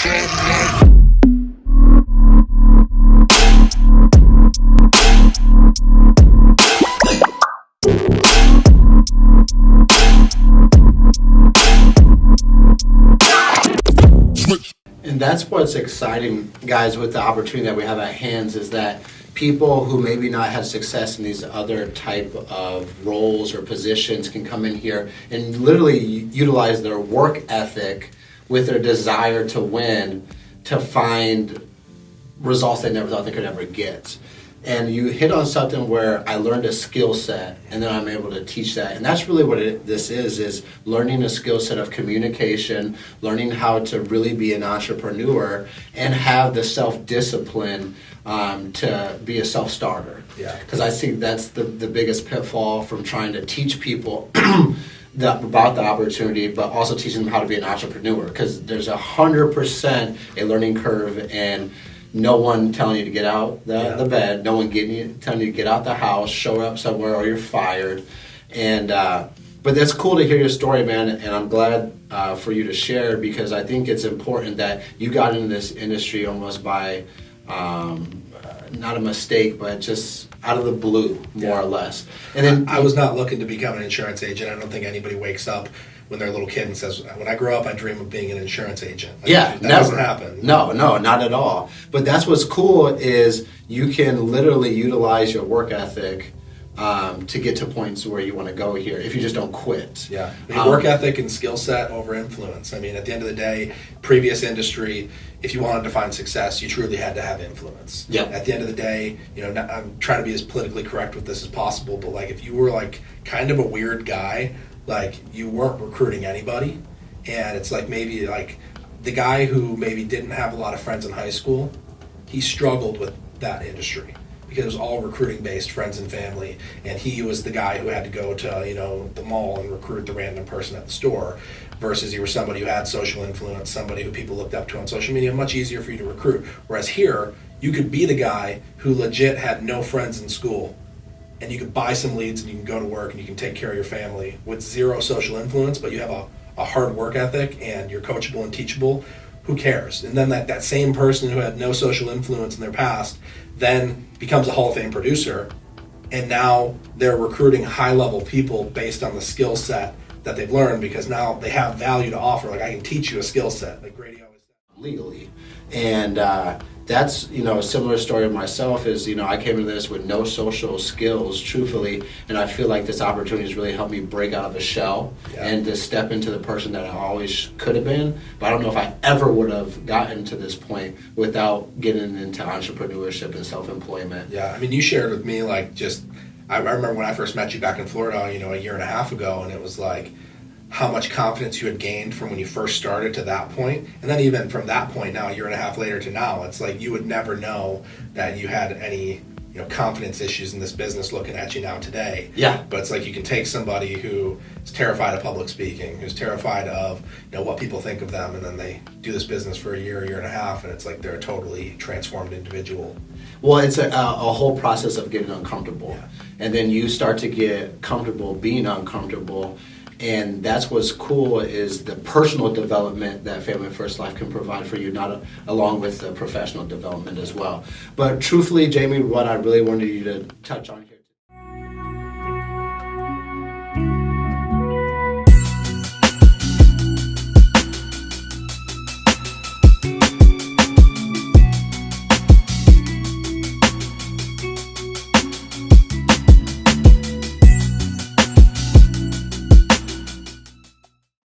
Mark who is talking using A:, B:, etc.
A: And that's what's exciting, guys, with the opportunity that we have at hands is that people who maybe not had success in these other type of roles or positions can come in here and literally utilize their work ethic with their desire to win to find results they never thought they could ever get. And you hit on something where I learned a skill set and then I'm able to teach that. And that's really what this is learning a skill set of communication, learning how to really be an entrepreneur and have the self-discipline to be a self-starter.
B: Yeah.
A: Because I think that's the biggest pitfall from trying to teach people about the opportunity, but also teaching them how to be an entrepreneur. Because there's 100% a learning curve and no one telling you to get out the bed, no one telling you to get out the house, show up somewhere or you're fired. And but that's cool to hear your story, man, and I'm glad for you to share because I think it's important that you got into this industry almost by not a mistake, but just out of the blue, more or less. And then
B: I was not looking to become an insurance agent. I don't think anybody wakes up when they're a little kid and says, when I grow up, I dream of being an insurance agent.
A: That
B: never. Doesn't happen.
A: No, not at all. But that's what's cool is you can literally utilize your work ethic to get to points where you want to go here if you just don't quit.
B: Yeah, work ethic and skill set over influence. I mean, at the end of the day, previous industry, if you wanted to find success, you truly had to have influence.
A: Yeah.
B: At the end of the day, I'm trying to be as politically correct with this as possible, but like if you were like kind of a weird guy, like you weren't recruiting anybody, and it's like maybe like the guy who maybe didn't have a lot of friends in high school, he struggled with that industry because it was all recruiting based, friends and family, and he was the guy who had to go to the mall and recruit the random person at the store, versus you were somebody who had social influence, somebody who people looked up to on social media, much easier for you to recruit. Whereas here, you could be the guy who legit had no friends in school, and you could buy some leads and you can go to work and you can take care of your family with zero social influence, but you have a hard work ethic and you're coachable and teachable. Who cares? And then that same person who had no social influence in their past then becomes a Hall of Fame producer, and now they're recruiting high-level people based on the skill set that they've learned because now they have value to offer. Like, I can teach you a skill set, like Grady always said.
A: Legally. And that's, a similar story of myself is, I came into this with no social skills, truthfully, and I feel like this opportunity has really helped me break out of a shell and to step into the person that I always could have been. But I don't know if I ever would have gotten to this point without getting into entrepreneurship and self-employment.
B: Yeah, I mean, you shared with me, like, I remember when I first met you back in Florida, a year and a half ago, and it was like, how much confidence you had gained from when you first started to that point. And then even from that point now, a year and a half later to now, it's like you would never know that you had any confidence issues in this business looking at you now today.
A: Yeah.
B: But it's like you can take somebody who is terrified of public speaking, who's terrified of what people think of them, and then they do this business for a year and a half, and it's like they're a totally transformed individual.
A: Well, it's a whole process of getting uncomfortable.
B: Yeah.
A: And then you start to get comfortable being uncomfortable. And that's what's cool is the personal development that Family First Life can provide for you, along with the professional development as well. But truthfully, Jamie, what I really wanted you to touch on